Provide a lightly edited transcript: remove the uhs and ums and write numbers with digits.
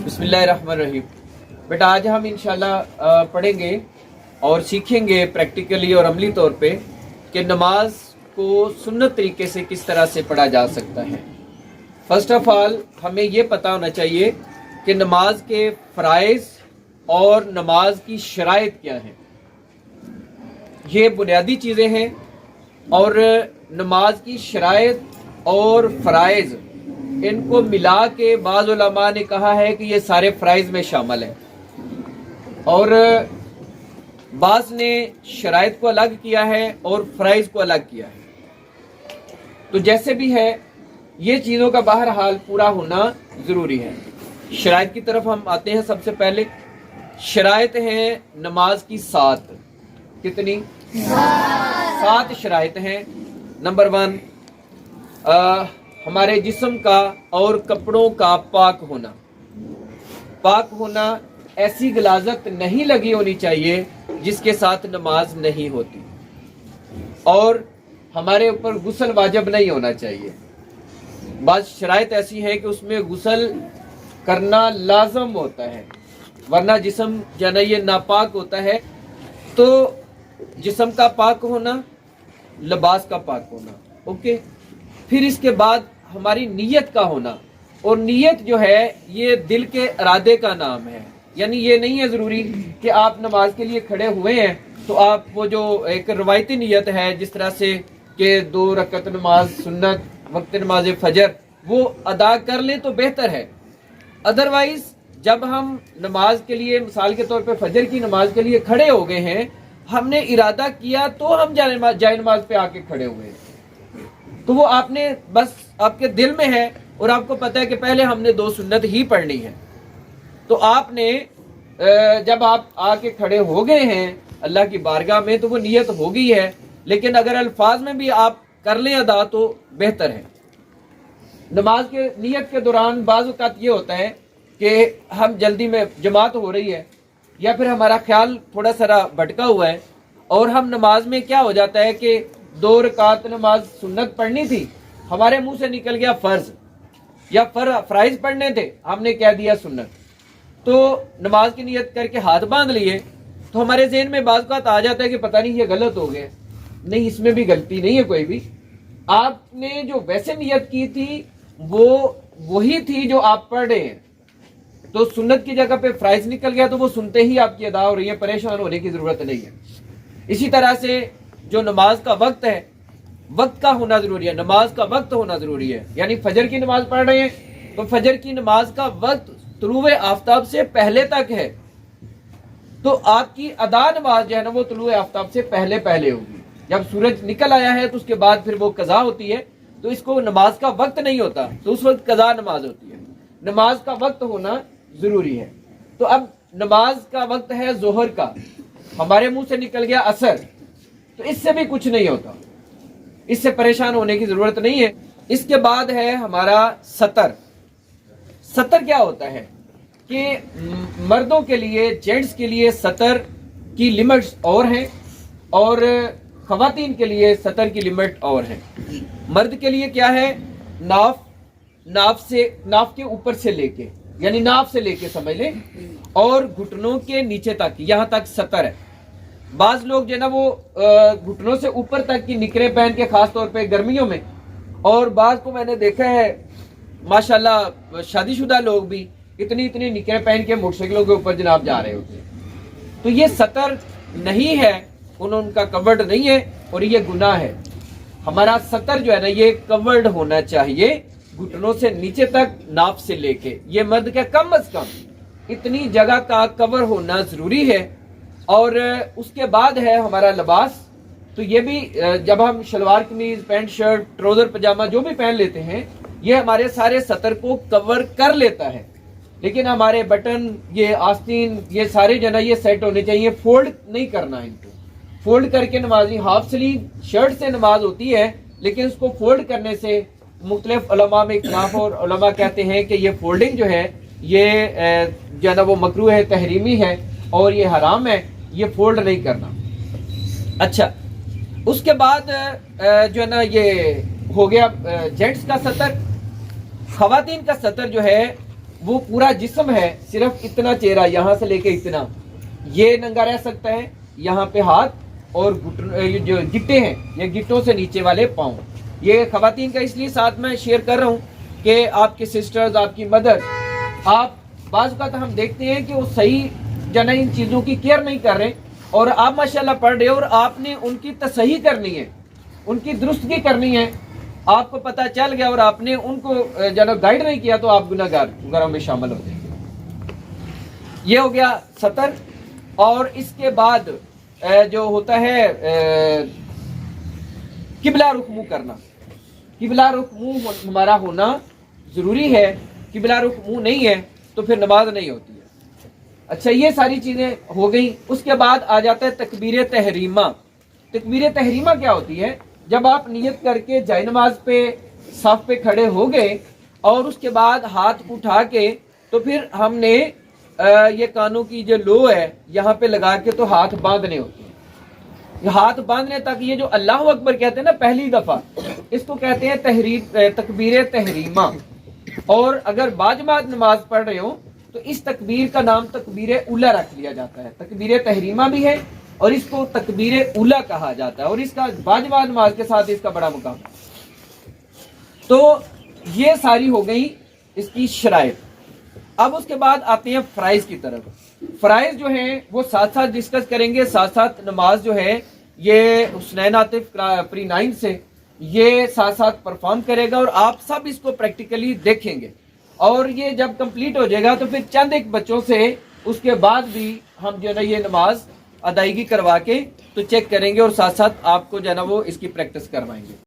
बिस्मिल्लाहिर्रहमानिर्रहीम। बेटा आज हम इंशाल्लाह पढ़ेंगे और सीखेंगे प्रैक्टिकली और अमली तौर पे कि नमाज को सुन्नत तरीके से किस तरह से पढ़ा जा सकता है। फर्स्ट ऑफ ऑल हमें ये पता होना चाहिए कि नमाज के फ़राइज़ और नमाज की शराइत क्या है। ये बुनियादी चीज़ें हैं और नमाज की शराइत और फ़राइज़ इनको मिला के बाज़ उलमा ने कहा है कि ये सारे फ़राइज़ में शामिल है और बाज़ ने शराइत को अलग किया है और फ़राइज़ को अलग किया है। तो जैसे भी है ये चीज़ों का बहरहाल पूरा होना ज़रूरी है। शराइत की तरफ हम आते हैं। सबसे पहले शराइत हैं नमाज की 7। कितनी? 7 शराइत हैं। नंबर 1 हमारे जिस्म का और कपड़ों का पाक होना। पाक होना, ऐसी गलाजत नहीं लगी होनी चाहिए जिसके साथ नमाज नहीं होती, और हमारे ऊपर गुस्ल वाजिब नहीं होना चाहिए। बात शराइत ऐसी है कि उसमें गुस्ल करना लाजम होता है, वरना जिस्म जाना ये नापाक होता है। तो जिस्म का पाक होना, लिबास का पाक होना, ओके। फिर इसके बाद हमारी नीयत का होना, और नीयत जो है ये दिल के इरादे का नाम है। यानी ये नहीं है ज़रूरी कि आप नमाज के लिए खड़े हुए हैं तो आप वो जो एक रवायती नीयत है जिस तरह से कि 2 रकत नमाज सुन्नत वक्त नमाज फजर वो अदा कर लें तो बेहतर है। अदरवाइज जब हम नमाज के लिए मिसाल के तौर पे फजर की नमाज के लिए खड़े हो गए हैं, हमने इरादा किया तो हम जाए नमाज पे आके खड़े हुए हैं, तो वो आपने बस आपके दिल में है और आपको पता है कि पहले हमने 2 सुन्नत ही पढ़नी है। तो आपने जब आप आके खड़े हो गए हैं अल्लाह की बारगाह में तो वो नियत हो गई है, लेकिन अगर अल्फाज में भी आप कर लें अदा तो बेहतर है। नमाज के नियत के दौरान बाज़ औक़ात ये होता है कि हम जल्दी में जमात हो रही है या फिर हमारा ख्याल थोड़ा सा भटका हुआ है और हम नमाज में क्या हो जाता है कि 2 रकात नमाज सुन्नत पढ़नी थी, हमारे मुंह से निकल गया फर्ज या फ़राइज़ पढ़ने थे, हमने कह दिया सुन्नत। तो नमाज की नियत करके हाथ बांध लिए तो हमारे ज़हन में बाज़ बात आ जाता है कि पता नहीं ये गलत हो गया। नहीं, इसमें भी गलती नहीं है कोई भी। आपने जो वैसे नियत की थी वो वही थी जो आप पढ़ रहे हैं, तो सुन्नत की जगह पे फ़राइज़ निकल गया तो वो सुनते ही आपकी अदा हो रही है, परेशान होने की ज़रूरत नहीं है। इसी तरह से जो नमाज का वक्त है, वक्त का होना ज़रूरी है, नमाज का वक्त होना ज़रूरी है। यानी फजर की नमाज पढ़ रहे हैं तो फजर की नमाज का वक्त तुलुए आफ्ताब से पहले तक है, तो आपकी अदा नमाज जो है ना वो तुलुए आफ्ताब से पहले पहले होगी। जब सूरज निकल आया है तो उसके बाद फिर वो कज़ा होती है, तो इसको नमाज का वक्त नहीं होता, तो उस वक्त कज़ा नमाज होती है। नमाज का वक्त होना ज़रूरी है। तो अब नमाज का वक्त है जोहर का, हमारे मुंह से निकल गया असर, तो इससे भी कुछ नहीं होता, इससे परेशान होने की ज़रूरत नहीं है। इसके बाद है हमारा सतर। सतर क्या होता है कि मर्दों के लिए, जेंट्स के लिए सतर की लिमिट्स और हैं और ख़वातीन के लिए सतर की लिमिट और है। मर्द के लिए क्या है, नाफ के ऊपर से लेके, यानी नाफ से लेके समझ लें, और घुटनों के नीचे तक, यहाँ तक सतर है। बाज़ लोग जो ना वो घुटनों से ऊपर तक की निकरें पहन के, खास तौर पे गर्मियों में, और बाज़ को मैंने देखा है माशाल्लाह शादीशुदा लोग भी इतनी इतनी निकरें पहन के मोटरसाइकिलों के ऊपर जनाब जा रहे होते हैं। तो ये सतर नहीं है, उनका कवर्ड नहीं है और ये गुनाह है। हमारा सतर जो है ना ये कवर्ड होना चाहिए, घुटनों से नीचे तक, नाप से लेके, ये मर्द का कम अज कम इतनी जगह का कवर होना ज़रूरी है। और उसके बाद है हमारा लिबास। तो ये भी जब हम शलवार कमीज, पैंट शर्ट, ट्राउज़र, पजामा जो भी पहन लेते हैं, ये हमारे सारे सतर को कवर कर लेता है, लेकिन हमारे बटन, ये आस्तीन, ये सारे जना ये सेट होने चाहिए, फोल्ड नहीं करना। इनको फोल्ड करके नमाजी, हाफ स्लीव शर्ट से नमाज होती है, लेकिन उसको फोल्ड करने से मुख्तलिफ उलमा में इख्तिलाफ, और उलमा कहते हैं कि ये फोल्डिंग जो है ये जो है ना वो मकरूह है, तहरीमी है और ये हराम है, ये फोल्ड नहीं करना। अच्छा, उसके बाद जो है ना ये हो गया जेंट्स का सतर। ख़वातीन का सतर जो है وہ پورا جسم ہے، صرف اتنا چہرہ یہاں سے لے کے اتنا یہ ننگا رہ سکتا ہے، یہاں پہ ہاتھ اور یہ جو گٹے ہیں یہ گٹوں سے نیچے والے پاؤں. یہ خواتین کا اس لیے ساتھ میں شیئر کر رہا ہوں کہ آپ کے سسٹرز، آپ کی مدر، آپ بعض اوقات ہم دیکھتے ہیں کہ وہ صحیح جانا ان چیزوں کی کیئر نہیں کر رہے، اور آپ ماشاءاللہ پڑھ رہے اور آپ نے ان کی تصحیح کرنی ہے، ان کی درستگی کرنی ہے، آپ کو پتہ چل گیا اور آپ نے ان کو جب گائیڈ نہیں کیا تو آپ گناہگاروں میں شامل ہوتے ہیں. یہ ہو گیا سطر. اور اس کے بعد جو ہوتا ہے قبلہ رخ منہ کرنا. قبلہ رخ منہ ہمارا ہونا ضروری ہے. قبلہ رخ منہ نہیں ہے تو پھر نماز نہیں ہوتی ہے. اچھا، یہ ساری چیزیں ہو گئیں. اس کے بعد آ جاتا ہے تکبیر تحریمہ. تکبیر تحریمہ کیا ہوتی ہے؟ جب آپ نیت کر کے جائے نماز پہ صف پہ کھڑے ہو گئے اور اس کے بعد ہاتھ اٹھا کے تو پھر ہم نے یہ کانوں کی جو لو ہے یہاں پہ لگا کے تو ہاتھ باندھنے ہوتے ہیں. ہاتھ باندھنے تک یہ جو اللہ اکبر کہتے ہیں نا پہلی دفعہ، اس کو کہتے ہیں تکبیر تحریمہ. اور اگر باجماعت نماز پڑھ رہے ہو تو اس تکبیر کا نام تکبیر اولا رکھ لیا جاتا ہے. تکبیر تحریمہ بھی ہے اور اس کو تکبیر اولا کہا جاتا ہے، اور اس کا باجماعت نماز کے ساتھ اس کا بڑا مقام ہے. تو یہ ساری ہو گئی اس کی شرائط. اب اس کے بعد آتے ہیں فرائض کی طرف. فرائض جو ہیں وہ ساتھ ساتھ ڈسکس کریں گے. ساتھ ساتھ نماز جو ہے یہ حسنین عاطف پری 9 سے یہ ساتھ ساتھ پرفارم کرے گا، اور آپ سب اس کو پریکٹیکلی دیکھیں گے. اور یہ جب کمپلیٹ ہو جائے گا تو پھر چند ایک بچوں سے اس کے بعد بھی ہم جو ہے یہ نماز ادائیگی کروا کے تو چیک کریں گے، اور ساتھ ساتھ آپ کو جو ہے نا وہ اس کی پریکٹس کروائیں گے.